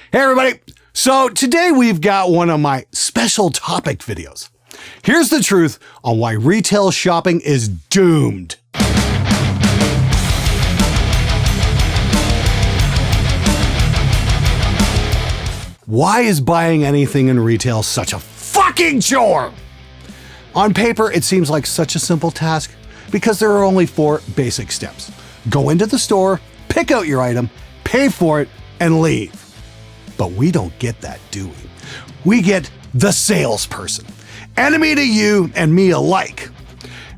Hey everybody! So today we've got one of my special topic videos. Here's the truth on why retail shopping is doomed. Why is buying anything in retail such a fucking chore? On paper, it seems like such a simple task because there are only 4 basic steps. Go into the store, pick out your item, pay for it, and leave. But we don't get that, do we? We get the salesperson, enemy to you and me alike.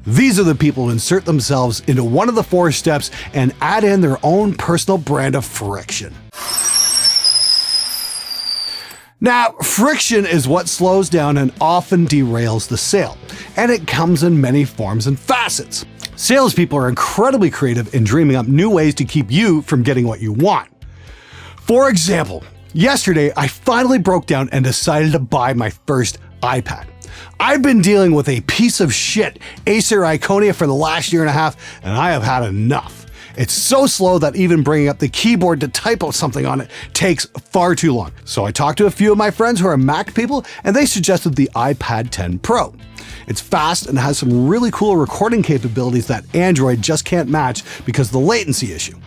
These are the people who insert themselves into one of the 4 steps and add in their own personal brand of friction. Now, friction is what slows down and often derails the sale, and it comes in many forms and facets. Salespeople are incredibly creative in dreaming up new ways to keep you from getting what you want. For example, yesterday I finally broke down and decided to buy my first iPad. I've been dealing with a piece of shit Acer Iconia for the last year and a half, and I have had enough. It's so slow that even bringing up the keyboard to type out something on it takes far too long. So I talked to a few of my friends who are Mac people, and they suggested the iPad 10 Pro. It's fast and has some really cool recording capabilities that Android just can't match because of the latency issue.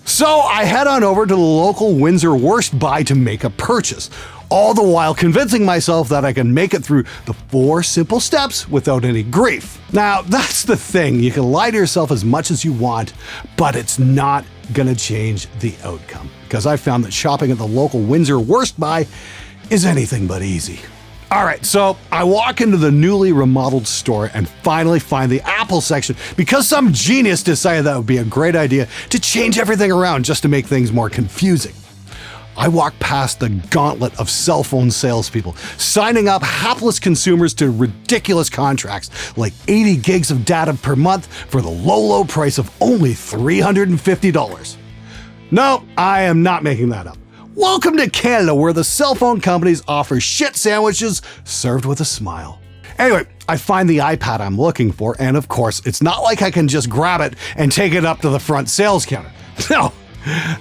So I head on over to the local Windsor Worst Buy to make a purchase, all the while convincing myself that I can make it through the 4 simple steps without any grief. Now, that's the thing. You can lie to yourself as much as you want, but it's not gonna change the outcome, because I found that shopping at the local Windsor Worst Buy is anything but easy. All right, so I walk into the newly remodeled store and finally find the Apple section because some genius decided that would be a great idea to change everything around just to make things more confusing. I walk past the gauntlet of cell phone salespeople, signing up hapless consumers to ridiculous contracts like 80 gigs of data per month for the low price of only $350. No, I am not making that up. Welcome to Canada, where the cell phone companies offer shit sandwiches served with a smile. Anyway, I find the iPad I'm looking for, and of course, it's not like I can just grab it and take it up to the front sales counter. No,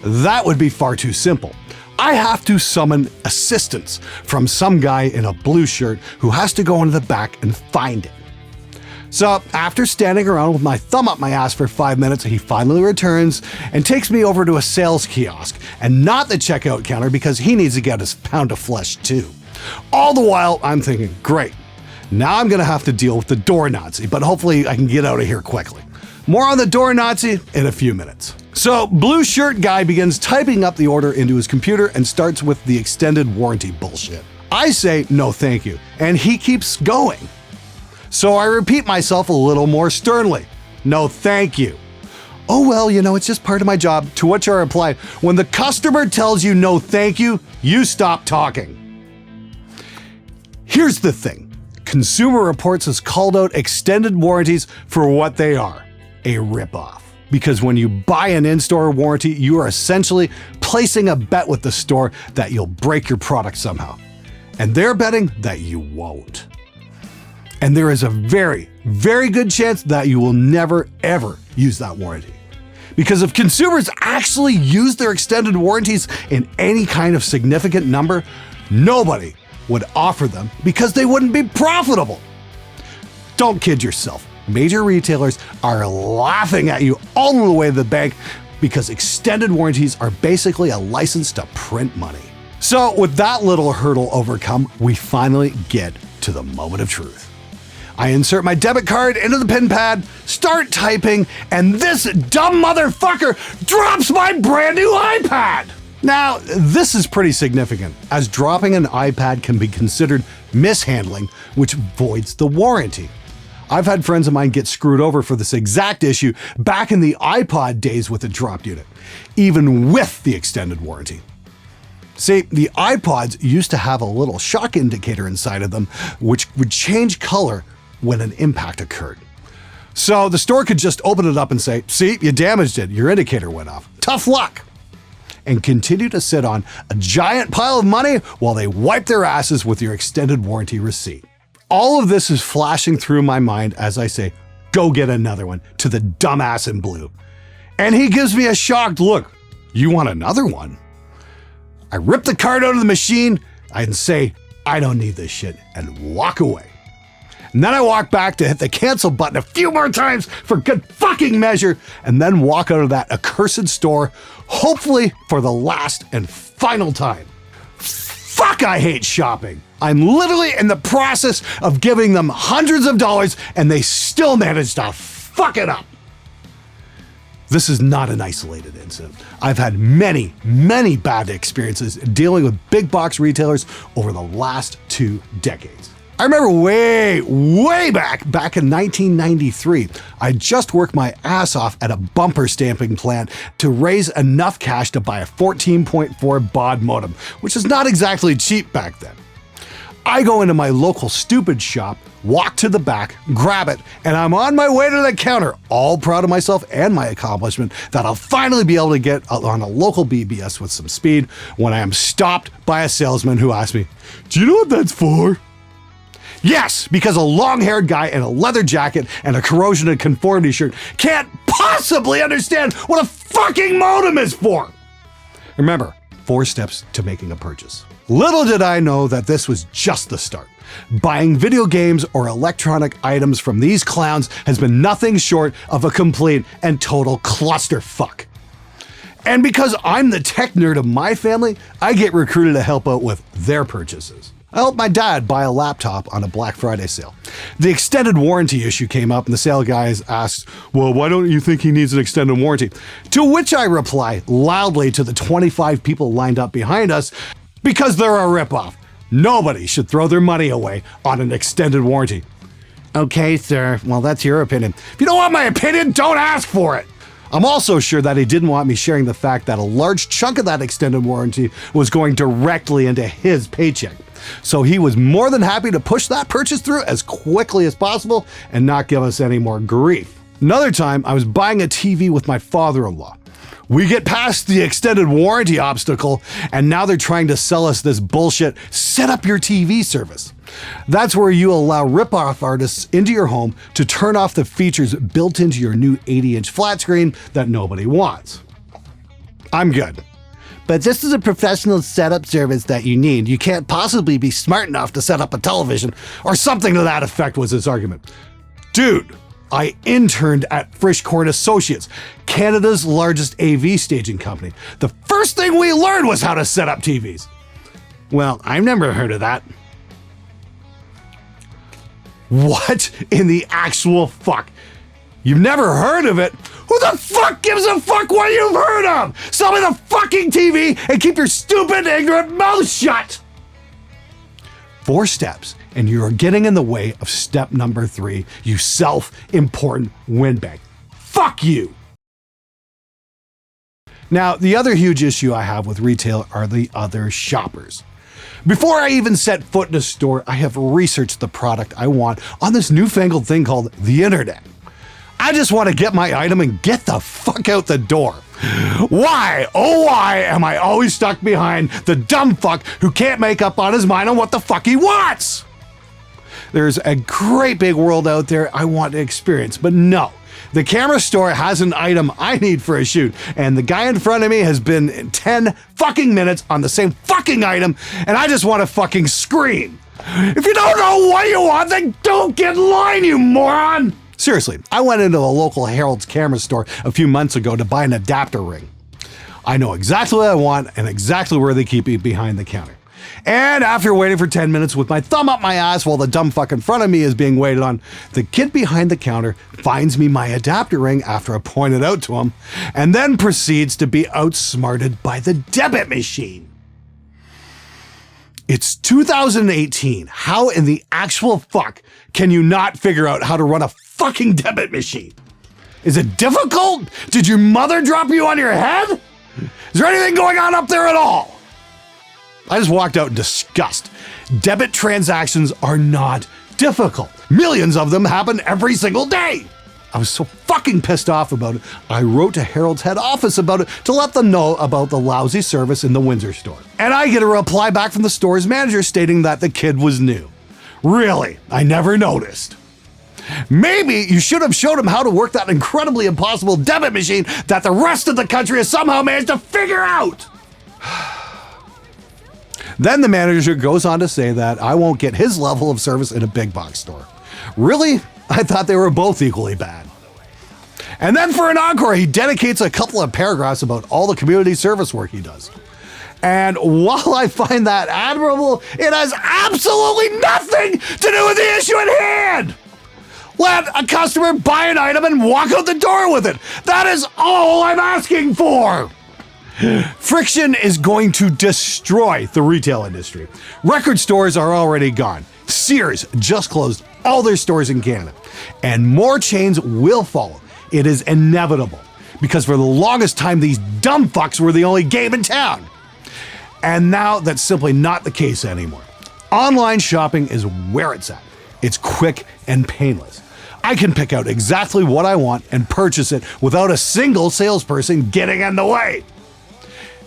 that would be far too simple. I have to summon assistance from some guy in a blue shirt who has to go into the back and find it. So after standing around with my thumb up my ass for 5 minutes, he finally returns and takes me over to a sales kiosk and not the checkout counter because he needs to get his pound of flesh too. All the while I'm thinking, great, now I'm gonna have to deal with the door Nazi, but hopefully I can get out of here quickly. More on the door Nazi in a few minutes. So blue shirt guy begins typing up the order into his computer and starts with the extended warranty bullshit. I say no thank you, and he keeps going. So I repeat myself a little more sternly. No, thank you. Oh, well, it's just part of my job, to which I reply, when the customer tells you no thank you, you stop talking. Here's the thing. Consumer Reports has called out extended warranties for what they are, a ripoff. Because when you buy an in-store warranty, you are essentially placing a bet with the store that you'll break your product somehow. And they're betting that you won't. And there is a very, very good chance that you will never, ever use that warranty. Because if consumers actually use their extended warranties in any kind of significant number, nobody would offer them because they wouldn't be profitable. Don't kid yourself. Major retailers are laughing at you all the way to the bank because extended warranties are basically a license to print money. So with that little hurdle overcome, we finally get to the moment of truth. I insert my debit card into the pin pad, start typing, and this dumb motherfucker drops my brand new iPad! Now, this is pretty significant, as dropping an iPad can be considered mishandling, which voids the warranty. I've had friends of mine get screwed over for this exact issue back in the iPod days with a dropped unit, even with the extended warranty. See, the iPods used to have a little shock indicator inside of them, which would change color when an impact occurred. So the store could just open it up and say, see, you damaged it, your indicator went off. Tough luck. And continue to sit on a giant pile of money while they wipe their asses with your extended warranty receipt. All of this is flashing through my mind as I say, go get another one, to the dumbass in blue. And he gives me a shocked look. You want another one? I rip the card out of the machine and say, I don't need this shit, and walk away. And then I walk back to hit the cancel button a few more times for good fucking measure, and then walk out of that accursed store, hopefully for the last and final time. Fuck, I hate shopping. I'm literally in the process of giving them hundreds of dollars, and they still manage to fuck it up. This is not an isolated incident. I've had many, many bad experiences dealing with big box retailers over the last 2 decades. I remember way back in 1993, I just worked my ass off at a bumper stamping plant to raise enough cash to buy a 14.4 baud modem, which is not exactly cheap back then. I go into my local stupid shop, walk to the back, grab it, and I'm on my way to the counter, all proud of myself and my accomplishment that I'll finally be able to get on a local BBS with some speed when I am stopped by a salesman who asks me, "Do you know what that's for?" Yes, because a long-haired guy in a leather jacket and a corrosion and conformity shirt can't possibly understand what a fucking modem is for. Remember, 4 steps to making a purchase. Little did I know that this was just the start. Buying video games or electronic items from these clowns has been nothing short of a complete and total clusterfuck. And because I'm the tech nerd of my family, I get recruited to help out with their purchases. I helped my dad buy a laptop on a Black Friday sale. The extended warranty issue came up and the sale guys asked, "Well, why don't you think he needs an extended warranty?" To which I reply loudly to the 25 people lined up behind us, because they're a ripoff. Nobody should throw their money away on an extended warranty. Okay, sir. Well, that's your opinion. If you don't want my opinion, don't ask for it. I'm also sure that he didn't want me sharing the fact that a large chunk of that extended warranty was going directly into his paycheck. So he was more than happy to push that purchase through as quickly as possible and not give us any more grief. Another time, I was buying a TV with my father-in-law. We get past the extended warranty obstacle, and now they're trying to sell us this bullshit set up your TV service. That's where you allow rip-off artists into your home to turn off the features built into your new 80-inch flat screen that nobody wants. I'm good. But this is a professional setup service that you need. You can't possibly be smart enough to set up a television, or something to that effect was his argument. Dude, I interned at Frischkorn Associates, Canada's largest AV staging company. The first thing we learned was how to set up TVs. Well, I've never heard of that. What in the actual fuck? You've never heard of it? Who the fuck gives a fuck what you've heard of? Sell me the fucking TV and keep your stupid, ignorant mouth shut! 4 steps, and you're getting in the way of step number 3, you self-important windbag. Fuck you! Now, the other huge issue I have with retail are the other shoppers. Before I even set foot in a store, I have researched the product I want on this newfangled thing called the internet. I just want to get my item and get the fuck out the door. Why, oh why, am I always stuck behind the dumb fuck who can't make up on his mind on what the fuck he wants? There's a great big world out there I want to experience, but no. The camera store has an item I need for a shoot, and the guy in front of me has been 10 fucking minutes on the same fucking item, and I just want to fucking scream. If you don't know what you want, then don't get in line, you moron! Seriously, I went into a local Harold's camera store a few months ago to buy an adapter ring. I know exactly what I want and exactly where they keep it behind the counter. And after waiting for 10 minutes with my thumb up my ass while the dumb fuck in front of me is being waited on, the kid behind the counter finds me my adapter ring after I point it out to him, and then proceeds to be outsmarted by the debit machine. It's 2018. How in the actual fuck can you not figure out how to run a fucking debit machine? Is it difficult? Did your mother drop you on your head? Is there anything going on up there at all? I just walked out in disgust. Debit transactions are not difficult. Millions of them happen every single day. I was so fucking pissed off about it, I wrote to Harold's head office about it to let them know about the lousy service in the Windsor store. And I get a reply back from the store's manager stating that the kid was new. Really? I never noticed. Maybe you should have showed him how to work that incredibly impossible debit machine that the rest of the country has somehow managed to figure out. Then the manager goes on to say that I won't get his level of service in a big box store. Really? I thought they were both equally bad. And then for an encore, he dedicates a couple of paragraphs about all the community service work he does. And while I find that admirable, it has absolutely nothing to do with the issue at hand. Let a customer buy an item and walk out the door with it. That is all I'm asking for. Friction is going to destroy the retail industry. Record stores are already gone. Sears just closed all their stores in Canada. And more chains will follow. It is inevitable. Because for the longest time, these dumb fucks were the only game in town. And now that's simply not the case anymore. Online shopping is where it's at. It's quick and painless. I can pick out exactly what I want and purchase it without a single salesperson getting in the way.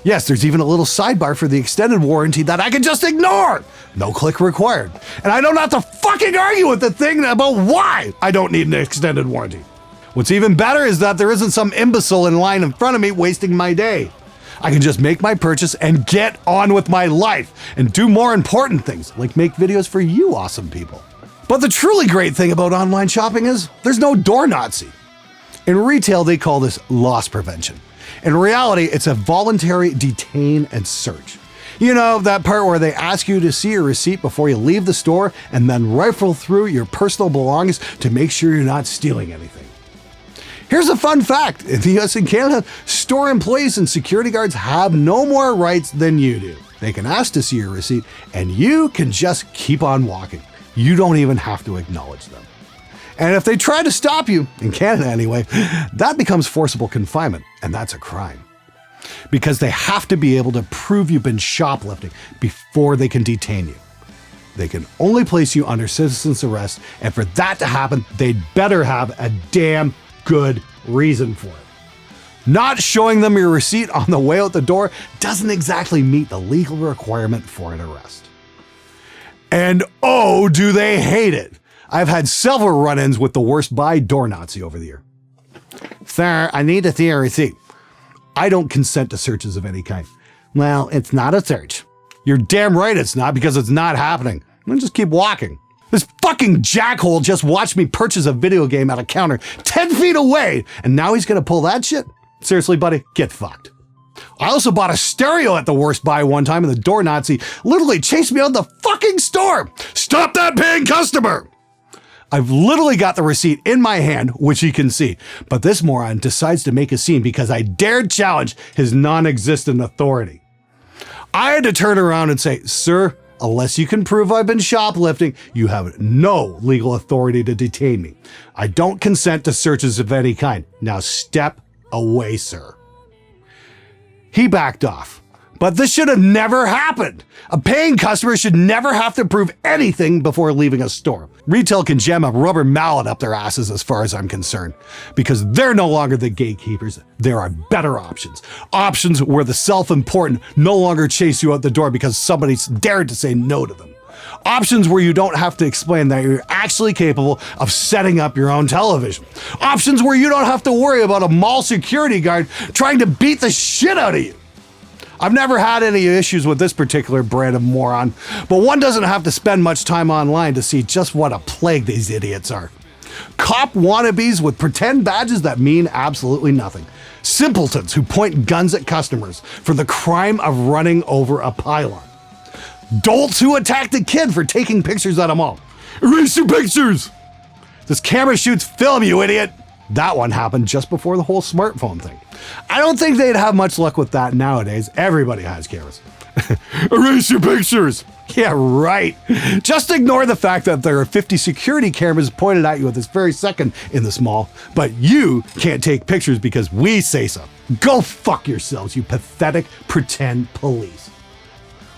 Yes, there's even a little sidebar for the extended warranty that I can just ignore. No click required. And I don't have to fucking argue with the thing about why I don't need an extended warranty. What's even better is that there isn't some imbecile in line in front of me wasting my day. I can just make my purchase and get on with my life and do more important things like make videos for you awesome people. But the truly great thing about online shopping is there's no door Nazi. In retail, they call this loss prevention. In reality, it's a voluntary detain and search. You know, that part where they ask you to see your receipt before you leave the store and then rifle through your personal belongings to make sure you're not stealing anything. Here's a fun fact. In the US and Canada, store employees and security guards have no more rights than you do. They can ask to see your receipt and you can just keep on walking. You don't even have to acknowledge them. And if they try to stop you, in Canada anyway, that becomes forcible confinement, and that's a crime. Because they have to be able to prove you've been shoplifting before they can detain you. They can only place you under citizen's arrest, and for that to happen, they'd better have a damn good reason for it. Not showing them your receipt on the way out the door doesn't exactly meet the legal requirement for an arrest. And oh, do they hate it! I've had several run-ins with the worst buy door Nazi over the year. Sir, I need to see your receipt. I don't consent to searches of any kind. Well, it's not a search. You're damn right it's not, because it's not happening. I'll just keep walking. This fucking jackhole just watched me purchase a video game at a counter 10 feet away, and now he's gonna pull that shit? Seriously, buddy, get fucked. I also bought a stereo at the worst buy one time, and the door Nazi literally chased me out of the fucking store. Stop that paying customer! I've literally got the receipt in my hand, which he can see, but this moron decides to make a scene because I dared challenge his non-existent authority. I had to turn around and say, sir, unless you can prove I've been shoplifting, you have no legal authority to detain me. I don't consent to searches of any kind. Now step away, sir. He backed off. But this should have never happened. A paying customer should never have to prove anything before leaving a store. Retail can jam a rubber mallet up their asses as far as I'm concerned, because they're no longer the gatekeepers. There are better options. Options where the self-important no longer chase you out the door because somebody's dared to say no to them. Options where you don't have to explain that you're actually capable of setting up your own television. Options where you don't have to worry about a mall security guard trying to beat the shit out of you. I've never had any issues with this particular brand of moron, but one doesn't have to spend much time online to see just what a plague these idiots are. Cop wannabes with pretend badges that mean absolutely nothing. Simpletons who point guns at customers for the crime of running over a pylon. Dolts who attacked a kid for taking pictures at a mall. Erase your pictures! This camera shoots film, you idiot! That one happened just before the whole smartphone thing. I don't think they'd have much luck with that nowadays. Everybody has cameras. Erase your pictures! Yeah, right. Just ignore the fact that there are 50 security cameras pointed at you at this very second in this mall, but you can't take pictures because we say so. Go fuck yourselves, you pathetic pretend police.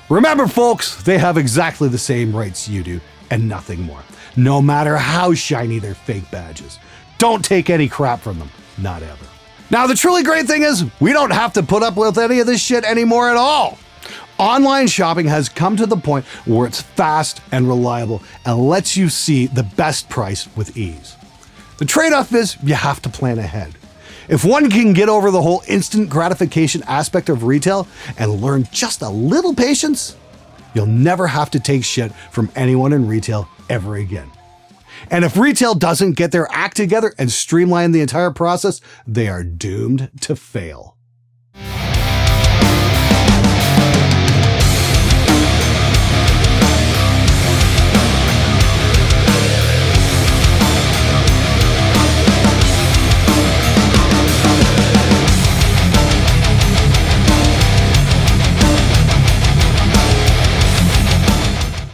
Remember, folks, they have exactly the same rights you do, and nothing more. No matter how shiny their fake badges. Don't take any crap from them. Not ever. Now, the truly great thing is, we don't have to put up with any of this shit anymore at all. Online shopping has come to the point where it's fast and reliable and lets you see the best price with ease. The trade-off is you have to plan ahead. If one can get over the whole instant gratification aspect of retail and learn just a little patience, you'll never have to take shit from anyone in retail ever again. And if retail doesn't get their act together and streamline the entire process, they are doomed to fail.